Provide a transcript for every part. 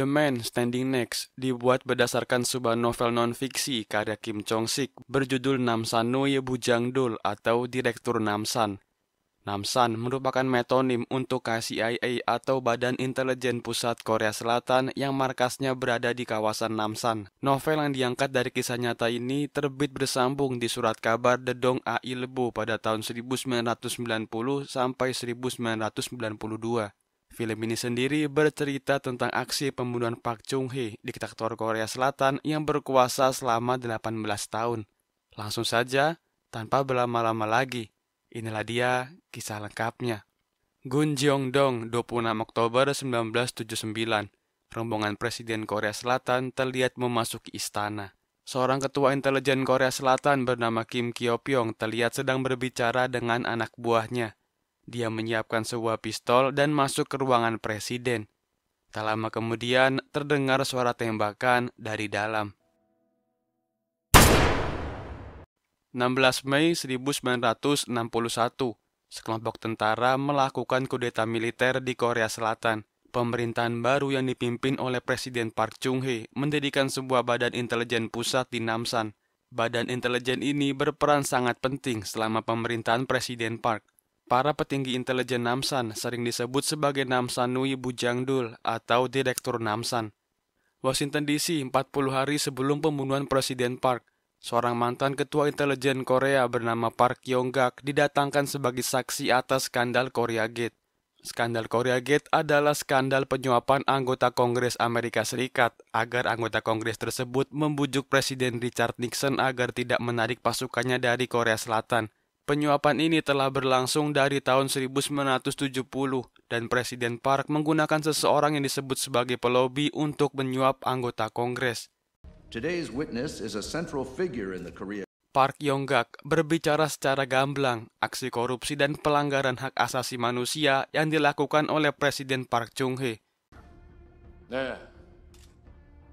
The Man Standing Next dibuat berdasarkan sebuah novel non-fiksi karya Kim Chong-sik berjudul Namsan Noye Bujangdol atau Direktur Namsan. Namsan merupakan metonim untuk KCIA atau Badan Intelijen Pusat Korea Selatan yang markasnya berada di kawasan Namsan. Novel yang diangkat dari kisah nyata ini terbit bersambung di surat kabar Dedong A Ilbo pada tahun 1990 sampai 1992. Film ini sendiri bercerita tentang aksi pembunuhan Park Chung-hee, diktator Korea Selatan yang berkuasa selama 18 tahun. Langsung saja, tanpa berlama-lama lagi, inilah dia kisah lengkapnya. Gun Jeong-dong, 26 Oktober 1979. Rombongan Presiden Korea Selatan terlihat memasuki istana. Seorang ketua intelijen Korea Selatan bernama Kim Kyo-pyong terlihat sedang berbicara dengan anak buahnya. Dia menyiapkan sebuah pistol dan masuk ke ruangan presiden. Tak lama kemudian terdengar suara tembakan dari dalam. 16 Mei 1961, sekelompok tentara melakukan kudeta militer di Korea Selatan. Pemerintahan baru yang dipimpin oleh Presiden Park Chung-hee mendirikan sebuah badan intelijen pusat di Namsan. Badan intelijen ini berperan sangat penting selama pemerintahan Presiden Park. Para petinggi intelijen Namsan sering disebut sebagai Namsan Noye Bujangdol atau Direktur Namsan. Washington DC 40 hari sebelum pembunuhan Presiden Park, seorang mantan ketua intelijen Korea bernama Park Yong-gak didatangkan sebagai saksi atas skandal Korea Gate. Skandal Korea Gate adalah skandal penyuapan anggota Kongres Amerika Serikat agar anggota Kongres tersebut membujuk Presiden Richard Nixon agar tidak menarik pasukannya dari Korea Selatan. Penyuapan ini telah berlangsung dari tahun 1970 dan Presiden Park menggunakan seseorang yang disebut sebagai pelobi untuk menyuap anggota Kongres. Today's witness is a central figure in the Korea. Park Yong-gak berbicara secara gamblang aksi korupsi dan pelanggaran hak asasi manusia yang dilakukan oleh Presiden Park Chung-hee. 네.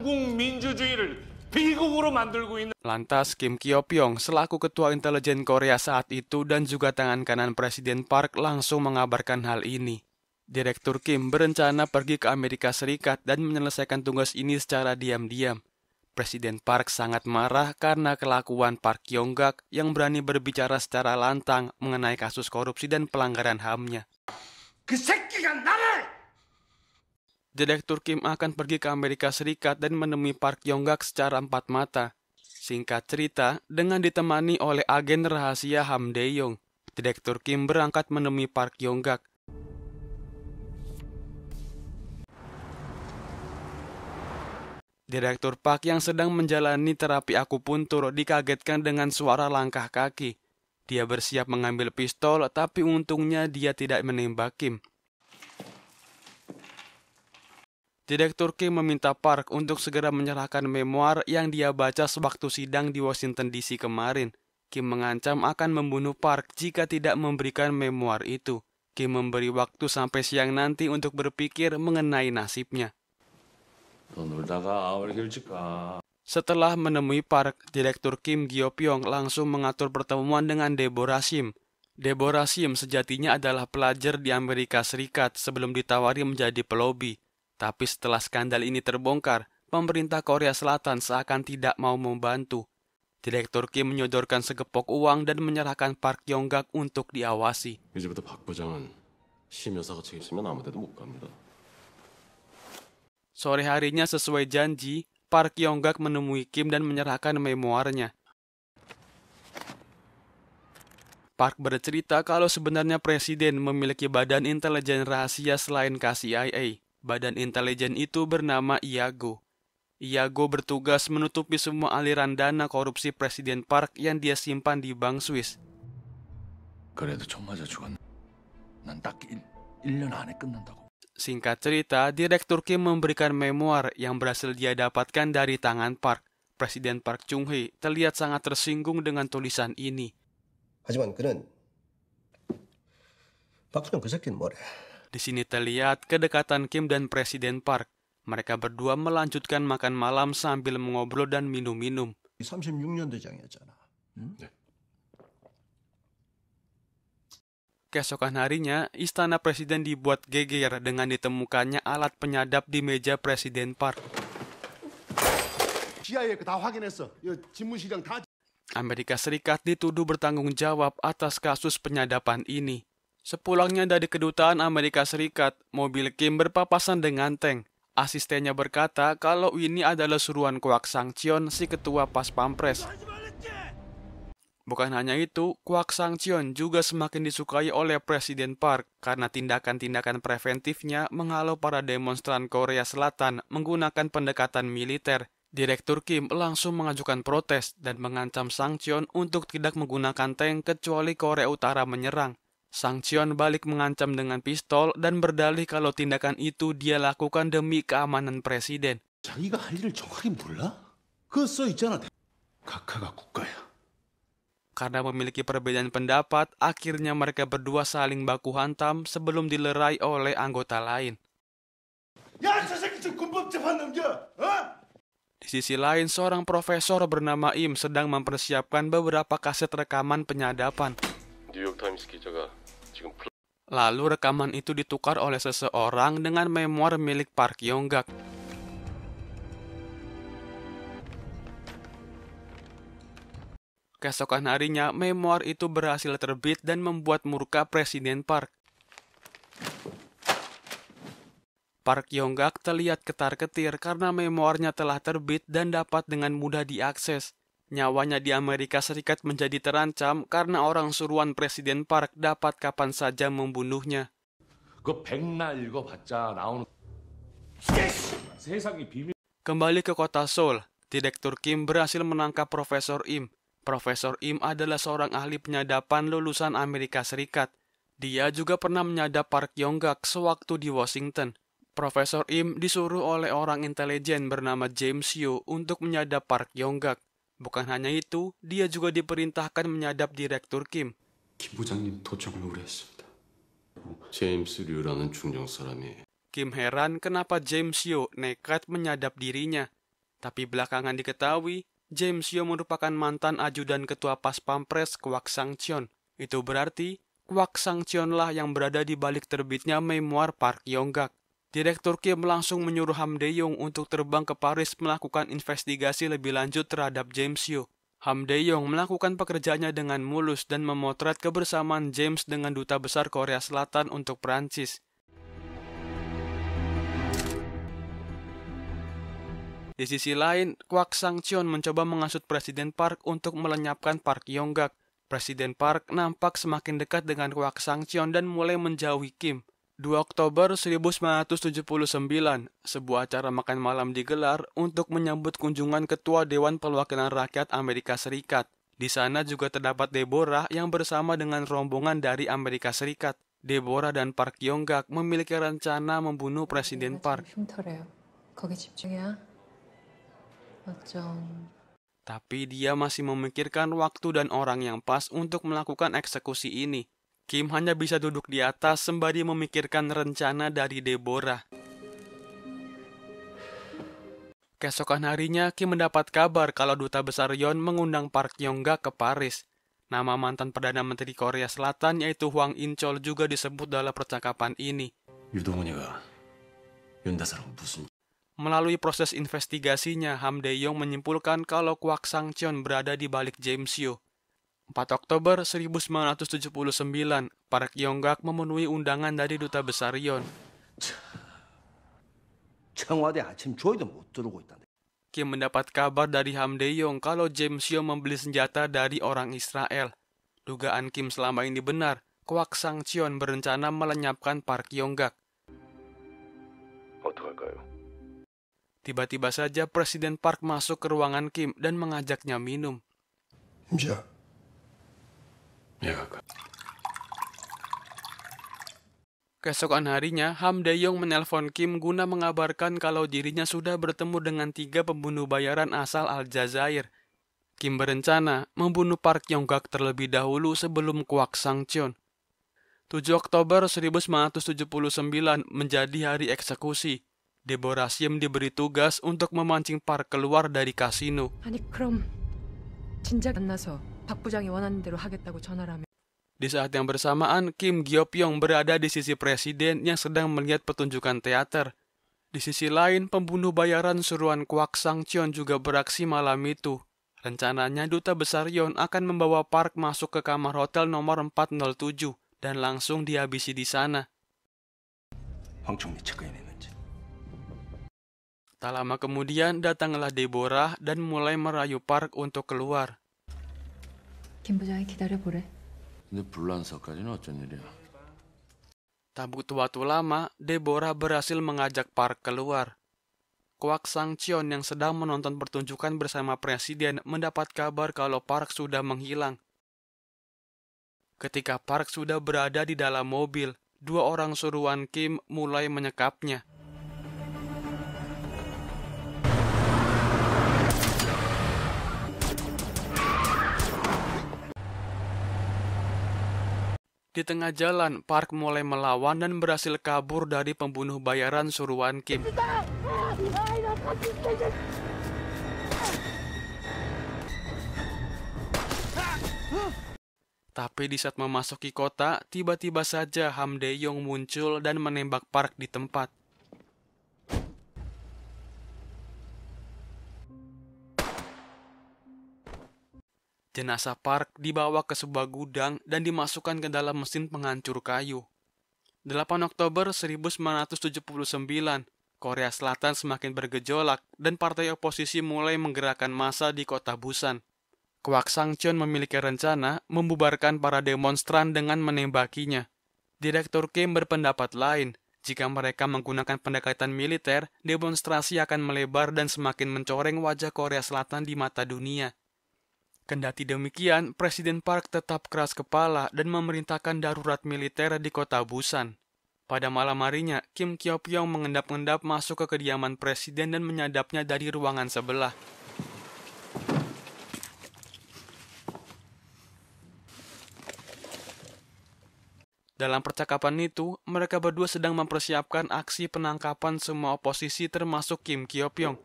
한국 민주주의를 비극으로 만들고 있는. Lantas Kim Kyo-pyong selaku ketua intelijen Korea saat itu dan juga tangan kanan Presiden Park langsung mengabarkan hal ini. Direktur Kim berencana pergi ke Amerika Serikat dan menyelesaikan tugas ini secara diam-diam. Presiden Park sangat marah karena kelakuan Park Yong-gak yang berani berbicara secara lantang mengenai kasus korupsi dan pelanggaran HAM-nya. Direktur Kim akan pergi ke Amerika Serikat dan menemui Park Yong-gak secara empat mata. Singkat cerita, dengan ditemani oleh agen rahasia Ham Dae-yong, Direktur Kim berangkat menemui Park Yong-gak. Direktur Park yang sedang menjalani terapi akupuntur dikagetkan dengan suara langkah kaki. Dia bersiap mengambil pistol, tapi untungnya dia tidak menembak Kim. Direktur Kim meminta Park untuk segera menyerahkan memoir yang dia baca sewaktu sidang di Washington DC kemarin. Kim mengancam akan membunuh Park jika tidak memberikan memoir itu. Kim memberi waktu sampai siang nanti untuk berpikir mengenai nasibnya. Setelah menemui Park, Direktur Kim Kyo-pyong langsung mengatur pertemuan dengan Deborah Shim. Deborah Shim sejatinya adalah pelajar di Amerika Serikat sebelum ditawari menjadi pelobi. Tapi setelah skandal ini terbongkar, pemerintah Korea Selatan seakan tidak mau membantu. Direktur Kim menyodorkan segepok uang dan menyerahkan Park Yong-gak untuk diawasi. 이제부터 박 부장은 심 여사가 책임지면 아무 데도 못 갑니다. Sore harinya sesuai janji, Park Yong-gak menemui Kim dan menyerahkan memoarnya. Park bercerita kalau sebenarnya Presiden memiliki badan intelijen rahasia selain KCIA. Badan intelijen itu bernama IAGO. IAGO bertugas menutupi semua aliran dana korupsi Presiden Park yang dia simpan di Bank Swiss. Singkat cerita, Direktur Kim memberikan memoir yang berhasil dia dapatkan dari tangan Park. Presiden Park Chung-hee terlihat sangat tersinggung dengan tulisan ini. 하지만 그는 박수는 그 새끼는 뭐래? Di sini terlihat kedekatan Kim dan Presiden Park. Mereka berdua melanjutkan makan malam sambil mengobrol dan minum-minum. 36년 대장이었잖아. 응? 네. Keesokan harinya, istana presiden dibuat geger dengan ditemukannya alat penyadap di meja Presiden Park. CIA 다 확인했어. 이 집무실이랑 다. Amerika Serikat dituduh bertanggung jawab atas kasus penyadapan ini. Sepulangnya dari kedutaan Amerika Serikat, mobil Kim berpapasan dengan tank. Asistennya berkata kalau ini adalah suruhan Kwak Sang-cheon, si ketua Pas Pampres. Bukan hanya itu, Kwak Sang-cheon juga semakin disukai oleh Presiden Park karena tindakan-tindakan preventifnya menghalau para demonstran Korea Selatan menggunakan pendekatan militer. Direktur Kim langsung mengajukan protes dan mengancam Sang-cheon untuk tidak menggunakan tank kecuali Korea Utara menyerang. Sang-cheon balik mengancam dengan pistol dan berdalih kalau tindakan itu dia lakukan demi keamanan presiden. 자기가 할 일을 정확히 몰라? 그거 써 있잖아. 각하가 국가야. Karena memiliki perbedaan pendapat, akhirnya mereka berdua saling baku hantam sebelum dilerai oleh anggota lain. 야, 저 새끼 좀 군법 재판 넘겨. Di sisi lain, seorang profesor bernama Im sedang mempersiapkan beberapa kaset rekaman penyadapan. 뉴욕타임스 기자가 지금 Lalu rekaman itu ditukar oleh seseorang dengan memoir milik Park Yong-gak. Keesokan harinya, memoir itu berhasil terbit dan membuat murka Presiden Park. Park Yong-gak terlihat ketar-ketir karena memoirnya telah terbit dan dapat dengan mudah diakses. Nyawanya di Amerika Serikat menjadi terancam karena orang suruhan Presiden Park dapat kapan saja membunuhnya. 그 백날 읽어봤자 나오는 세상의 비밀. Kembali ke kota Seoul, Direktur Kim berhasil menangkap Profesor Im. Profesor Im adalah seorang ahli penyadapan lulusan Amerika Serikat. Dia juga pernah menyadap Park Yong-gak sewaktu di Washington. Profesor Im disuruh oleh orang intelijen bernama James Yo untuk menyadap Park Yong-gak. Bukan hanya itu, dia juga diperintahkan menyadap Direktur Kim. 김 부장님 도청을 의뢰했습니다. 제임스 류라는 중정 사람이 Kim heran kenapa James Yo nekat menyadap dirinya. Tapi belakangan diketahui, James Yo merupakan mantan ajudan ketua Pas Pampres Kwak Sang-cheon. Itu berarti, Kwak Sang-cheon lah yang berada di balik terbitnya memoir Park Yong-gak. Direktur Kim langsung menyuruh Ham Dae-yong untuk terbang ke Paris melakukan investigasi lebih lanjut terhadap James Yo. Ham Dae-yong melakukan pekerjaannya dengan mulus dan memotret kebersamaan James dengan Duta Besar Korea Selatan untuk Prancis. Di sisi lain, Kwak Sang-cheon mencoba menghasut Presiden Park untuk melenyapkan Park Yong-gak. Presiden Park nampak semakin dekat dengan Kwak Sang-cheon dan mulai menjauhi Kim. 2 Oktober 1979, sebuah acara makan malam digelar untuk menyambut kunjungan Ketua Dewan Perwakilan Rakyat Amerika Serikat. Di sana juga terdapat Deborah yang bersama dengan rombongan dari Amerika Serikat. Deborah dan Park Yong-gak memiliki rencana membunuh Presiden Park. 거기 집중이야. 어쩜 Tapi dia masih memikirkan waktu dan orang yang pas untuk melakukan eksekusi ini. Kim hanya bisa duduk di atas sembari memikirkan rencana dari Deborah. Keesokan harinya, Kim mendapat kabar kalau Duta Besar Yon mengundang Park Yong-gak ke Paris. Nama mantan Perdana Menteri Korea Selatan yaitu Hwang In-chol juga disebut dalam percakapan ini. 유동훈이가 윤다사랑 무슨 Melalui proses investigasinya, Ham Dae-yong menyimpulkan kalau Kwak Sang-cheon berada di balik James Yo. 4 Oktober 1979, Park Yong-gak memenuhi undangan dari Duta Besar Yon. 청와대 아침 조회도 못 들어오고 있다네. Kim mendapat kabar dari Ham Dae-yong kalau James Yo membeli senjata dari orang Israel. Dugaan Kim selama ini benar. Kwak Sang-cheon berencana melenyapkan Park Yong-gak. 어떡할까요? Tiba-tiba saja Presiden Park masuk ke ruangan Kim dan mengajaknya minum. 임자, 예, 각하. Keesokan harinya, Ham Dae-yong menelpon Kim guna mengabarkan kalau dirinya sudah bertemu dengan 3 pembunuh bayaran asal Aljazair. Kim berencana membunuh Park Yong-gak terlebih dahulu sebelum Kwak Sang-cheon. 7 Oktober 1979 menjadi hari eksekusi. Deborah Sim diberi tugas untuk memancing Park keluar dari kasino. 아니 그럼 진작 만나서 박 부장이 원하는 대로 하겠다고 전화를 하면 Di saat yang bersamaan, Kim Gyo-pyong berada di sisi presiden yang sedang melihat pertunjukan teater. Di sisi lain, pembunuh bayaran suruhan Kwak Sang-cheon juga beraksi malam itu. Rencananya, Duta Besar Yeon akan membawa Park masuk ke kamar hotel nomor 407 dan langsung dihabisi di sana. 황청미 체크인했는지. Tak lama kemudian, datanglah Deborah dan mulai merayu Park untuk keluar. 김 부장이 기다려보래. 근데 불란서까지는 어쩐 일이야? Tak butuh waktu lama, Deborah berhasil mengajak Park keluar. Kwak Sang-cheon yang sedang menonton pertunjukan bersama presiden mendapat kabar kalau Park sudah menghilang. Ketika Park sudah berada di dalam mobil, dua orang suruhan Kim mulai menyekapnya. Di tengah jalan, Park mulai melawan dan berhasil kabur dari pembunuh bayaran suruhan Kim. Tapi di saat memasuki kota, tiba-tiba saja Ham Dae-yong muncul dan menembak Park di tempat. Jenazah Park dibawa ke sebuah gudang dan dimasukkan ke dalam mesin penghancur kayu. 8 Oktober 1979, Korea Selatan semakin bergejolak dan partai oposisi mulai menggerakkan massa di kota Busan. Kwak Sang-cheon memiliki rencana membubarkan para demonstran dengan menembakinya. Direktur Kim berpendapat lain, jika mereka menggunakan pendekatan militer, demonstrasi akan melebar dan semakin mencoreng wajah Korea Selatan di mata dunia. Kendati demikian, Presiden Park tetap keras kepala dan memerintahkan darurat militer di kota Busan. Pada malam harinya, Kim Kyo-pyong mengendap-endap masuk ke kediaman presiden dan menyadapnya dari ruangan sebelah. Dalam percakapan itu, mereka berdua sedang mempersiapkan aksi penangkapan semua oposisi termasuk Kim Kyo-pyong.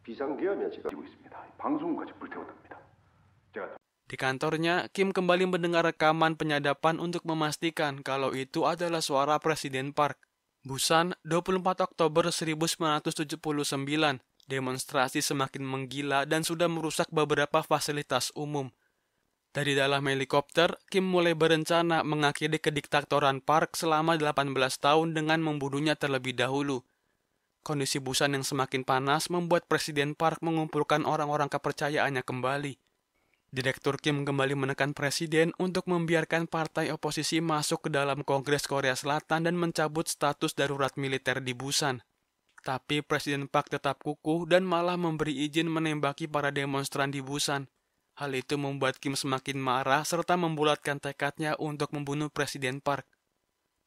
비상계엄이 지금 있습니다. 방송까지 불태웠답니다. Di kantornya, Kim kembali mendengar rekaman penyadapan untuk memastikan kalau itu adalah suara Presiden Park. Busan, 24 Oktober 1979, demonstrasi semakin menggila dan sudah merusak beberapa fasilitas umum. Dari dalam helikopter, Kim mulai berencana mengakhiri kediktatoran Park selama 18 tahun dengan membunuhnya terlebih dahulu. Kondisi Busan yang semakin panas membuat Presiden Park mengumpulkan orang-orang kepercayaannya kembali. Direktur Kim kembali menekan presiden untuk membiarkan partai oposisi masuk ke dalam Kongres Korea Selatan dan mencabut status darurat militer di Busan. Tapi Presiden Park tetap kukuh dan malah memberi izin menembaki para demonstran di Busan. Hal itu membuat Kim semakin marah serta membulatkan tekadnya untuk membunuh Presiden Park.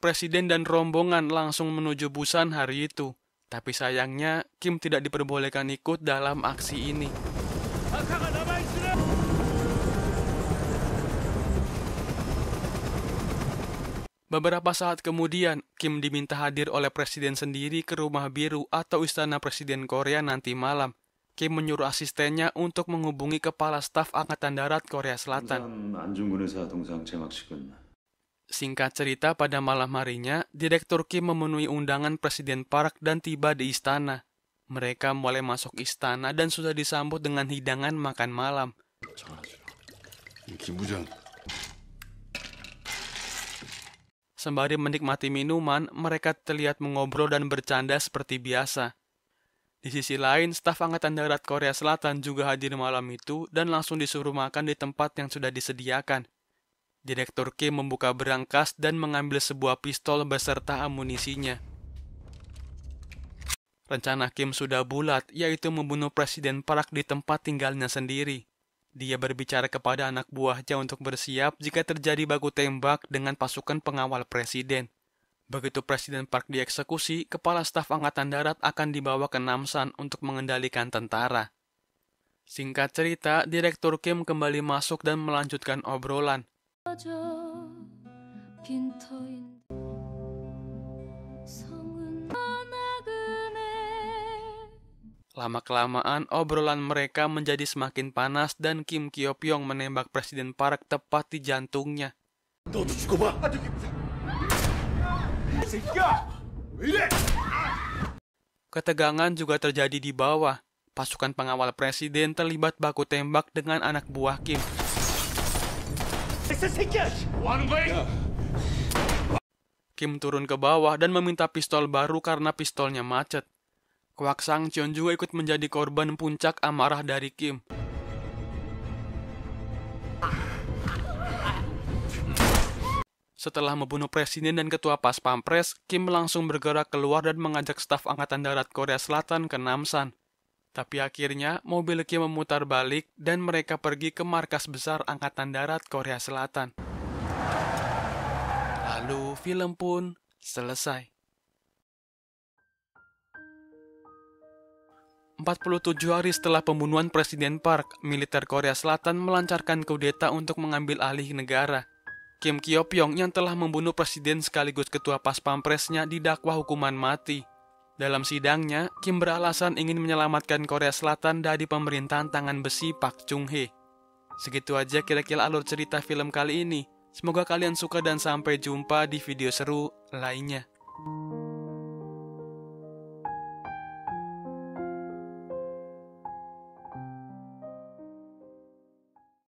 Presiden dan rombongan langsung menuju Busan hari itu. Tapi sayangnya, Kim tidak diperbolehkan ikut dalam aksi ini. Beberapa saat kemudian, Kim diminta hadir oleh presiden sendiri ke Rumah Biru atau Istana Presiden Korea nanti malam. Kim menyuruh asistennya untuk menghubungi Kepala Staf Angkatan Darat Korea Selatan. 안중근 의사 동상 제막식은 Singkat cerita, pada malam harinya, Direktur Kim memenuhi undangan Presiden Park dan tiba di istana. Mereka mulai masuk istana dan sudah disambut dengan hidangan makan malam. 김 부장, Sembari menikmati minuman, mereka terlihat mengobrol dan bercanda seperti biasa. Di sisi lain, staf Angkatan Darat Korea Selatan juga hadir malam itu dan langsung disuruh makan di tempat yang sudah disediakan. Direktur Kim membuka berangkas dan mengambil sebuah pistol beserta amunisinya. Rencana Kim sudah bulat, yaitu membunuh Presiden Park di tempat tinggalnya sendiri. Dia berbicara kepada anak buahnya untuk bersiap jika terjadi baku tembak dengan pasukan pengawal presiden. Begitu Presiden Park dieksekusi, Kepala Staf Angkatan Darat akan dibawa ke Namsan untuk mengendalikan tentara. Singkat cerita, Direktur Kim kembali masuk dan melanjutkan obrolan. Lama-kelamaan, obrolan mereka menjadi semakin panas dan Kim Kyo-pyong menembak Presiden Park tepat di jantungnya. 너도 죽어봐. Ketegangan juga terjadi di bawah. Pasukan pengawal presiden terlibat baku tembak dengan anak buah Kim. Kim turun ke bawah dan meminta pistol baru karena pistolnya macet. Kwak Sang Cheon juga ikut menjadi korban puncak amarah dari Kim. Setelah membunuh presiden dan ketua pas pampres, Kim langsung bergerak keluar dan mengajak staf Angkatan Darat Korea Selatan ke Namsan. Tapi akhirnya, mobil Kim memutar balik dan mereka pergi ke markas besar Angkatan Darat Korea Selatan. Lalu, film pun selesai. 47 hari setelah pembunuhan Presiden Park, militer Korea Selatan melancarkan kudeta untuk mengambil alih negara. Kim Kyo-pyong yang telah membunuh presiden sekaligus ketua pas pampresnya didakwa hukuman mati. Dalam sidangnya, Kim beralasan ingin menyelamatkan Korea Selatan dari pemerintahan tangan besi Park Chung-hee. Segitu aja kira-kira alur cerita film kali ini. Semoga kalian suka dan sampai jumpa di video seru lainnya.